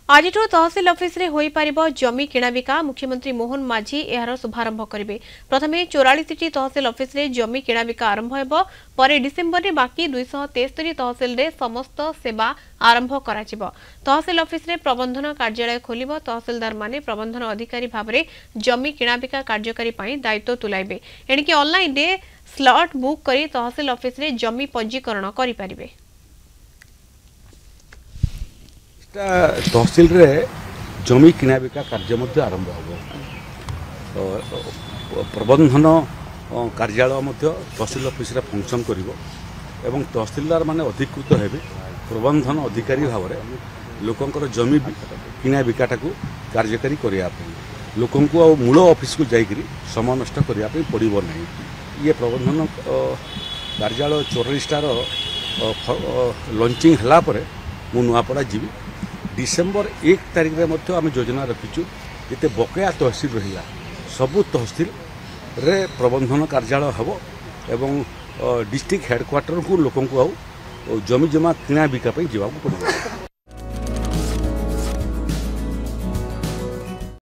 आज तहसिल ऑफिस रे होई पारिबो जमी किणाबिका। मुख्यमंत्री मोहन माझी एहार शुभारंभ करिवे। प्रथमे 44टी तहसिल ऑफिस रे जमी किणाबिका आरंभ हेबो। परे डिसेंबर रे बाकी 273 तहसिल रे समस्त सेवा आरंभ कराजिबो। तहसिल ऑफिस रे प्रबंधन कार्यालय खोलिबो। तहसिलदार माने प्रबंधन अधिकारी भाबरे जमी किणाबिका कार्यकारी पई दायित्व तुलाइबे। एणिके ऑनलाइन रे स्लॉट बुक करी तहसिल ऑफिस रे जमी पंजीकरण करि पारिबे। तहसिल रे जमी किणाबिका कार्य मध्य आरंभ हो। प्रबंधन कार्यालय मध्य तहसिल ऑफिस रे फंक्शन करिवो एवं तहसिलदार माने अधिकृत हेबे प्रबंधन अधिकारी भाव में लोकंकर जमी किणाबिकाटा को कार्यकारी करिया पई लोकंको आ मूल ऑफिस को जाइकरी समय नष्ट करिया पई पड़िबो नहीं। ये प्रबंधन कार्यालय 44टार लॉन्चिंग हला परे मु नुआपड़ा जीवी। डिसेंबर 1 तारिख रे मध्य आम योजना रखीचु जिते बकेया तहसिल रहिला सबु तहसिल रे प्रबंधन कार्यालय हबो एवं डिस्ट्रिक्ट हेडक्वार्टर को लोकंको जमी जमा किणा बिका पई जीवा को पड़िबो।